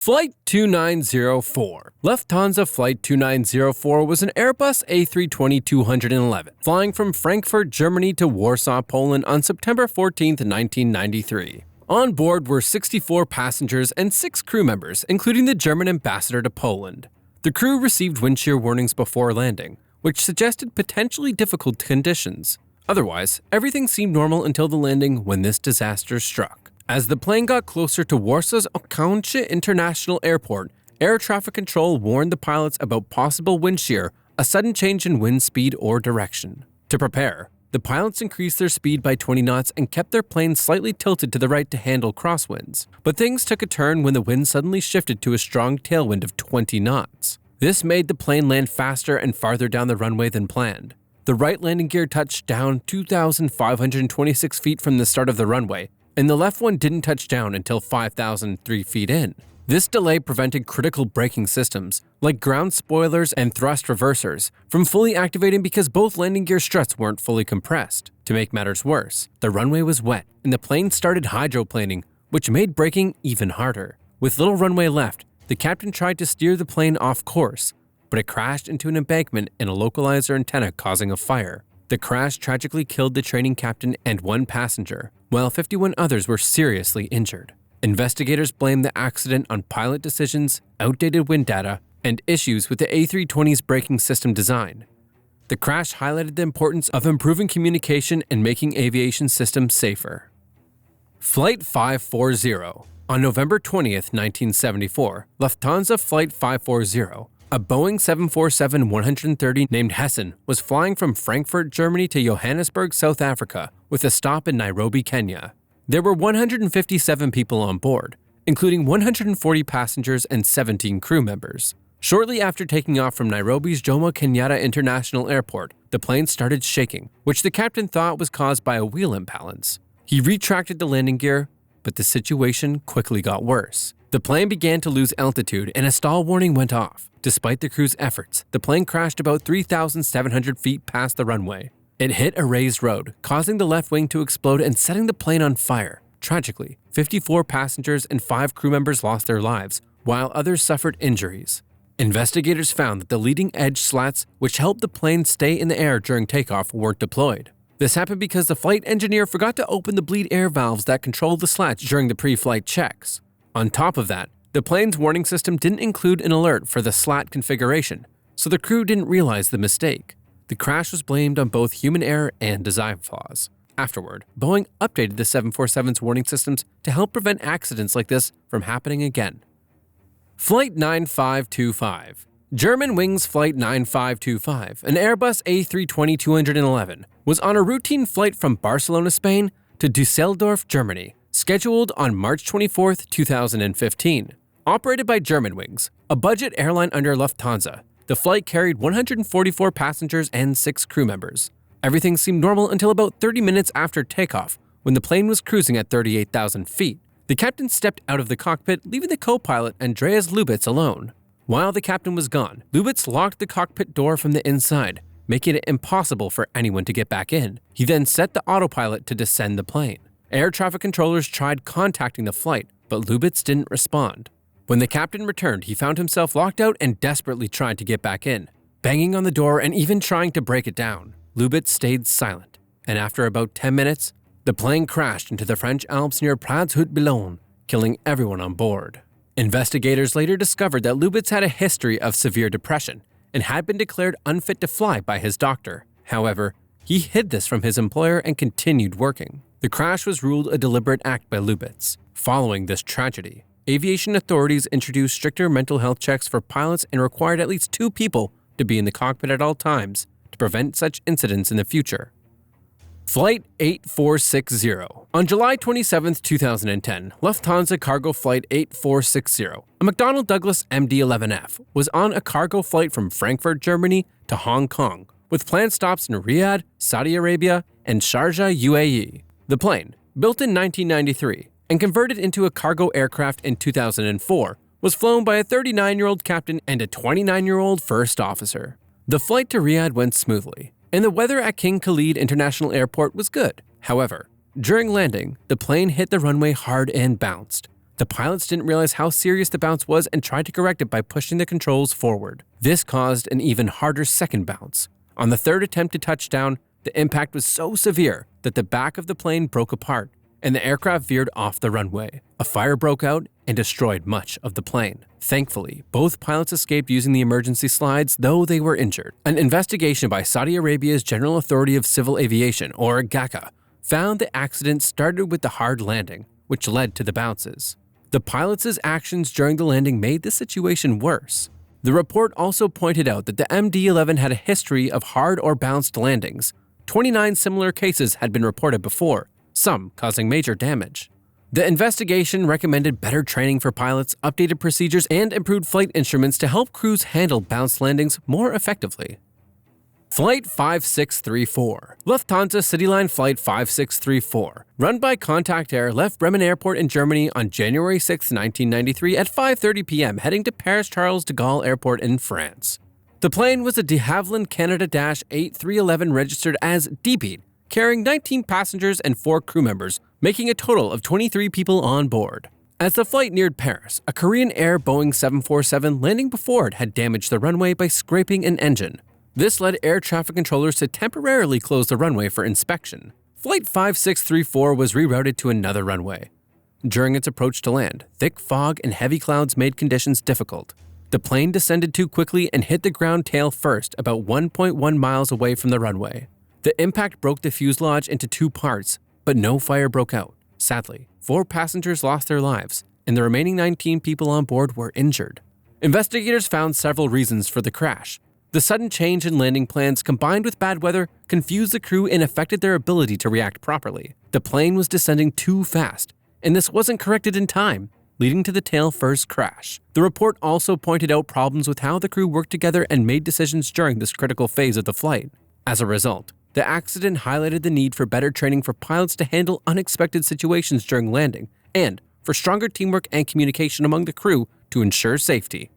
Flight 2904. Lufthansa Flight 2904 was an Airbus A320-211 flying from Frankfurt, Germany to Warsaw, Poland on September 14, 1993. On board were 64 passengers and 6 crew members, including the German ambassador to Poland. The crew received wind shear warnings before landing, which suggested potentially difficult conditions. Otherwise, everything seemed normal until the landing when this disaster struck. As the plane got closer to Warsaw's Okęcie International Airport, air traffic control warned the pilots about possible wind shear, a sudden change in wind speed or direction. To prepare, the pilots increased their speed by 20 knots and kept their plane slightly tilted to the right to handle crosswinds. But things took a turn when the wind suddenly shifted to a strong tailwind of 20 knots. This made the plane land faster and farther down the runway than planned. The right landing gear touched down 2,526 feet from the start of the runway, and the left one didn't touch down until 5,003 feet in. This delay prevented critical braking systems, like ground spoilers and thrust reversers, from fully activating because both landing gear struts weren't fully compressed. To make matters worse, the runway was wet, and the plane started hydroplaning, which made braking even harder. With little runway left, the captain tried to steer the plane off course, but it crashed into an embankment and a localizer antenna, causing a fire. The crash tragically killed the training captain and 1 passenger, while 51 others were seriously injured. Investigators blamed the accident on pilot decisions, outdated wind data, and issues with the A320's braking system design. The crash highlighted the importance of improving communication and making aviation systems safer. Flight 540. On November 20, 1974, Lufthansa Flight 540, a Boeing 747-130 named Hessen, was flying from Frankfurt, Germany to Johannesburg, South Africa, with a stop in Nairobi, Kenya. There were 157 people on board, including 140 passengers and 17 crew members. Shortly after taking off from Nairobi's Jomo Kenyatta International Airport, the plane started shaking, which the captain thought was caused by a wheel imbalance. He retracted the landing gear, but the situation quickly got worse. The plane began to lose altitude and a stall warning went off. Despite the crew's efforts, the plane crashed about 3,700 feet past the runway. It hit a raised road, causing the left wing to explode and setting the plane on fire. Tragically, 54 passengers and 5 crew members lost their lives, while others suffered injuries. Investigators found that the leading edge slats, which helped the plane stay in the air during takeoff, weren't deployed. This happened because the flight engineer forgot to open the bleed air valves that controlled the slats during the pre-flight checks. On top of that, the plane's warning system didn't include an alert for the slat configuration, so the crew didn't realize the mistake. The crash was blamed on both human error and design flaws. Afterward, Boeing updated the 747's warning systems to help prevent accidents like this from happening again. Flight 9525. Germanwings Flight 9525, an Airbus A320-211, was on a routine flight from Barcelona, Spain to Düsseldorf, Germany, scheduled on March 24, 2015. Operated by Germanwings, a budget airline under Lufthansa, the flight carried 144 passengers and 6 crew members. Everything seemed normal until about 30 minutes after takeoff, when the plane was cruising at 38,000 feet. The captain stepped out of the cockpit, leaving the co-pilot Andreas Lubitz alone. While the captain was gone, Lubitz locked the cockpit door from the inside, making it impossible for anyone to get back in. He then set the autopilot to descend the plane. Air traffic controllers tried contacting the flight, but Lubitz didn't respond. When the captain returned, he found himself locked out and desperately tried to get back in, banging on the door and even trying to break it down. Lubitz stayed silent, and after about 10 minutes, the plane crashed into the French Alps near Prades-Haute-Boulogne, killing everyone on board. Investigators later discovered that Lubitz had a history of severe depression and had been declared unfit to fly by his doctor. However, he hid this from his employer and continued working. The crash was ruled a deliberate act by Lubitz. Following this tragedy, aviation authorities introduced stricter mental health checks for pilots and required at least 2 people to be in the cockpit at all times to prevent such incidents in the future. Flight 8460. On July 27, 2010, Lufthansa Cargo Flight 8460, a McDonnell Douglas MD-11F, was on a cargo flight from Frankfurt, Germany to Hong Kong, with planned stops in Riyadh, Saudi Arabia, and Sharjah, UAE. The plane, built in 1993 and converted into a cargo aircraft in 2004, was flown by a 39-year-old captain and a 29-year-old first officer. The flight to Riyadh went smoothly, and the weather at King Khalid International Airport was good. However, during landing, the plane hit the runway hard and bounced. The pilots didn't realize how serious the bounce was and tried to correct it by pushing the controls forward. This caused an even harder second bounce. On the third attempt to touch down, the impact was so severe that the back of the plane broke apart, and the aircraft veered off the runway. A fire broke out and destroyed much of the plane. Thankfully, both pilots escaped using the emergency slides, though they were injured. An investigation by Saudi Arabia's General Authority of Civil Aviation, or GACA, found the accident started with the hard landing, which led to the bounces. The pilots' actions during the landing made the situation worse. The report also pointed out that the MD-11 had a history of hard or bounced landings. 29 similar cases had been reported before, some causing major damage. The investigation recommended better training for pilots, updated procedures, and improved flight instruments to help crews handle bounced landings more effectively. Flight 5634. Lufthansa CityLine Flight 5634, run by Contact Air, left Bremen Airport in Germany on January 6, 1993 at 5:30 p.m. heading to Paris-Charles de Gaulle Airport in France. The plane was a de Havilland Canada-8311 registered as DP, carrying 19 passengers and 4 crew members, making a total of 23 people on board. As the flight neared Paris, a Korean Air Boeing 747 landing before it had damaged the runway by scraping an engine. This led air traffic controllers to temporarily close the runway for inspection. Flight 5634 was rerouted to another runway. During its approach to land, thick fog and heavy clouds made conditions difficult. The plane descended too quickly and hit the ground tail first, about 1.1 miles away from the runway. The impact broke the fuselage into 2 parts, but no fire broke out. Sadly, 4 passengers lost their lives, and the remaining 19 people on board were injured. Investigators found several reasons for the crash. The sudden change in landing plans combined with bad weather confused the crew and affected their ability to react properly. The plane was descending too fast, and this wasn't corrected in time, leading to the tail-first crash. The report also pointed out problems with how the crew worked together and made decisions during this critical phase of the flight. As a result, the accident highlighted the need for better training for pilots to handle unexpected situations during landing, and for stronger teamwork and communication among the crew to ensure safety.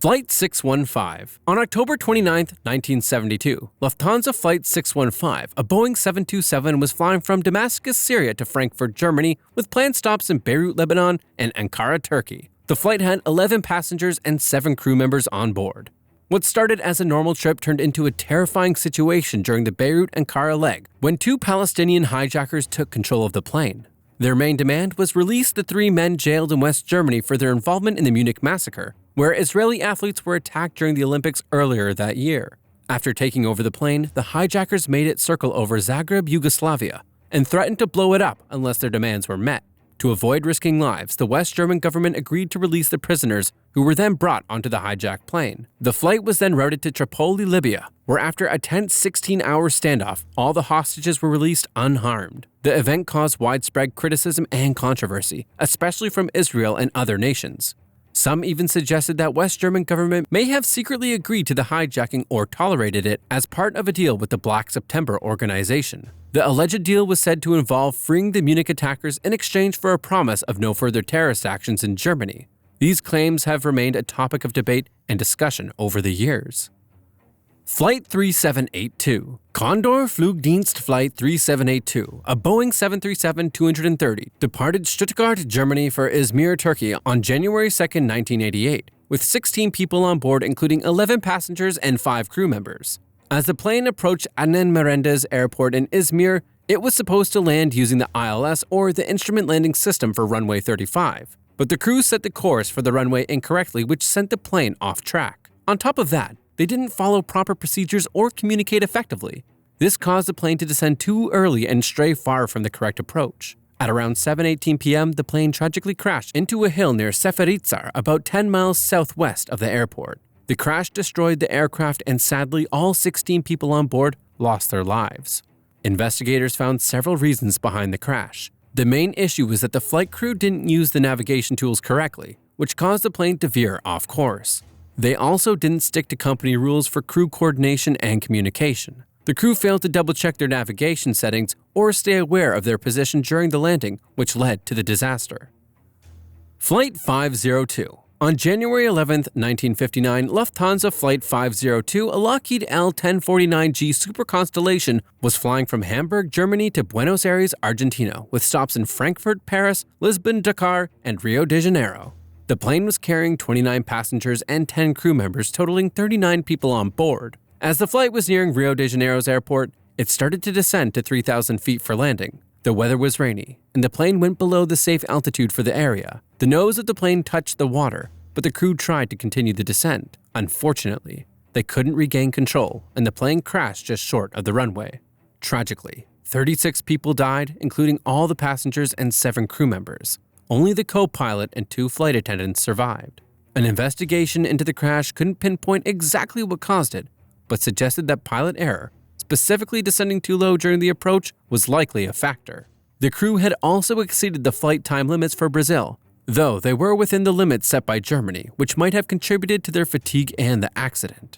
Flight 615. On October 29, 1972, Lufthansa Flight 615, a Boeing 727, was flying from Damascus, Syria to Frankfurt, Germany, with planned stops in Beirut, Lebanon, and Ankara, Turkey. The flight had 11 passengers and 7 crew members on board. What started as a normal trip turned into a terrifying situation during the Beirut-Ankara leg, when 2 Palestinian hijackers took control of the plane. Their main demand was release the 3 men jailed in West Germany for their involvement in the Munich massacre, where Israeli athletes were attacked during the Olympics earlier that year. After taking over the plane, the hijackers made it circle over Zagreb, Yugoslavia, and threatened to blow it up unless their demands were met. To avoid risking lives, the West German government agreed to release the prisoners, who were then brought onto the hijacked plane. The flight was then routed to Tripoli, Libya, where after a tense 16-hour standoff, all the hostages were released unharmed. The event caused widespread criticism and controversy, especially from Israel and other nations. Some even suggested that West German government may have secretly agreed to the hijacking or tolerated it as part of a deal with the Black September organization. The alleged deal was said to involve freeing the Munich attackers in exchange for a promise of no further terrorist actions in Germany. These claims have remained a topic of debate and discussion over the years. Flight 3782. Condor Flugdienst Flight 3782, a Boeing 737-230, departed Stuttgart, Germany for Izmir, Turkey on January 2, 1988, with 16 people on board including 11 passengers and 5 crew members. As the plane approached Adnan Menderes Airport in Izmir, it was supposed to land using the ILS or the Instrument Landing System for runway 35, but the crew set the course for the runway incorrectly, which sent the plane off track. On top of that, they didn't follow proper procedures or communicate effectively. This caused the plane to descend too early and stray far from the correct approach. At around 7:18 p.m., the plane tragically crashed into a hill near Seferizar, about 10 miles southwest of the airport. The crash destroyed the aircraft and sadly, all 16 people on board lost their lives. Investigators found several reasons behind the crash. The main issue was that the flight crew didn't use the navigation tools correctly, which caused the plane to veer off course. They also didn't stick to company rules for crew coordination and communication. The crew failed to double-check their navigation settings or stay aware of their position during the landing, which led to the disaster. Flight 502. On January 11, 1959, Lufthansa Flight 502, a Lockheed L-1049G Super Constellation, was flying from Hamburg, Germany to Buenos Aires, Argentina, with stops in Frankfurt, Paris, Lisbon, Dakar, and Rio de Janeiro. The plane was carrying 29 passengers and 10 crew members, totaling 39 people on board. As the flight was nearing Rio de Janeiro's airport, it started to descend to 3,000 feet for landing. The weather was rainy, and the plane went below the safe altitude for the area. The nose of the plane touched the water, but the crew tried to continue the descent. Unfortunately, they couldn't regain control, and the plane crashed just short of the runway. Tragically, 36 people died, including all the passengers and 7 crew members. Only the co-pilot and 2 flight attendants survived. An investigation into the crash couldn't pinpoint exactly what caused it, but suggested that pilot error, specifically descending too low during the approach, was likely a factor. The crew had also exceeded the flight time limits for Brazil, though they were within the limits set by Germany, which might have contributed to their fatigue and the accident.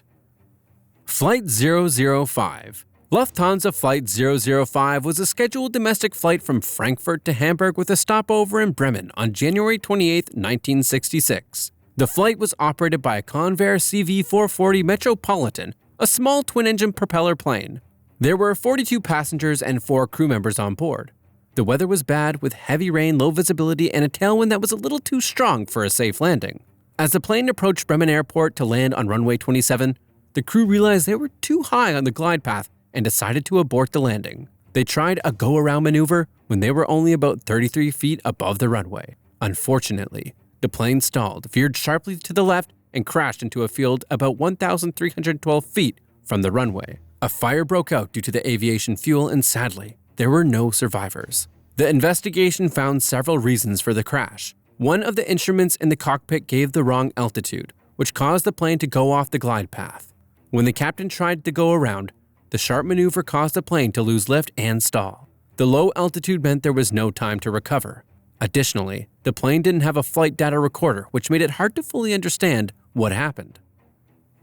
Flight 005. Lufthansa Flight 005 was a scheduled domestic flight from Frankfurt to Hamburg with a stopover in Bremen on January 28, 1966. The flight was operated by a Convair CV-440 Metropolitan, a small twin-engine propeller plane. There were 42 passengers and 4 crew members on board. The weather was bad, with heavy rain, low visibility, and a tailwind that was a little too strong for a safe landing. As the plane approached Bremen Airport to land on runway 27, the crew realized they were too high on the glide path and decided to abort the landing. They tried a go-around maneuver when they were only about 33 feet above the runway. Unfortunately, the plane stalled, veered sharply to the left, and crashed into a field about 1,312 feet from the runway. A fire broke out due to the aviation fuel, and sadly, there were no survivors. The investigation found several reasons for the crash. One of the instruments in the cockpit gave the wrong altitude, which caused the plane to go off the glide path. When the captain tried to go around, the sharp maneuver caused the plane to lose lift and stall. The low altitude meant there was no time to recover. Additionally, the plane didn't have a flight data recorder, which made it hard to fully understand what happened.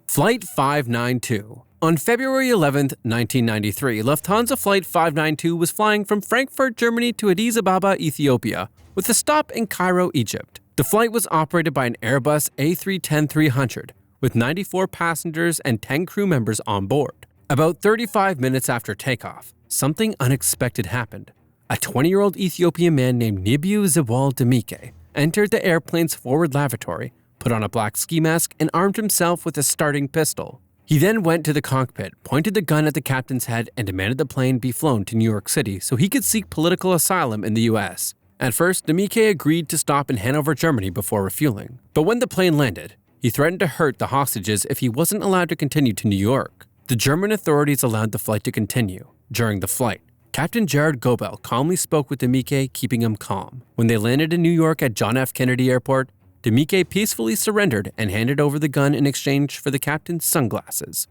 Flight 592. On February 11, 1993, Lufthansa Flight 592 was flying from Frankfurt, Germany to Addis Ababa, Ethiopia, with a stop in Cairo, Egypt. The flight was operated by an Airbus A310-300, with 94 passengers and 10 crew members on board. About 35 minutes after takeoff, something unexpected happened. A 20-year-old Ethiopian man named Nibiu Zewal Demike entered the airplane's forward lavatory, put on a black ski mask, and armed himself with a starting pistol. He then went to the cockpit, pointed the gun at the captain's head, and demanded the plane be flown to New York City so he could seek political asylum in the US. At first, Demike agreed to stop in Hanover, Germany before refueling. But when the plane landed, he threatened to hurt the hostages if he wasn't allowed to continue to New York. The German authorities allowed the flight to continue. During the flight, Captain Jared Gobel calmly spoke with Demike, keeping him calm. When they landed in New York at John F. Kennedy Airport, Demike peacefully surrendered and handed over the gun in exchange for the captain's sunglasses.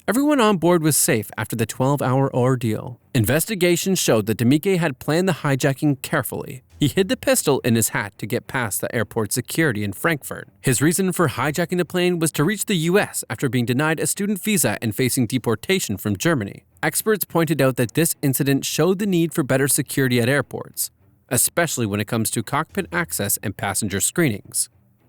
Everyone on board was safe after the 12-hour ordeal. Investigations showed that Demike had planned the hijacking carefully. He hid the pistol in his hat to get past the airport security in Frankfurt. His reason for hijacking the plane was to reach the US after being denied a student visa and facing deportation from Germany. Experts pointed out that this incident showed the need for better security at airports, especially when it comes to cockpit access and passenger screenings.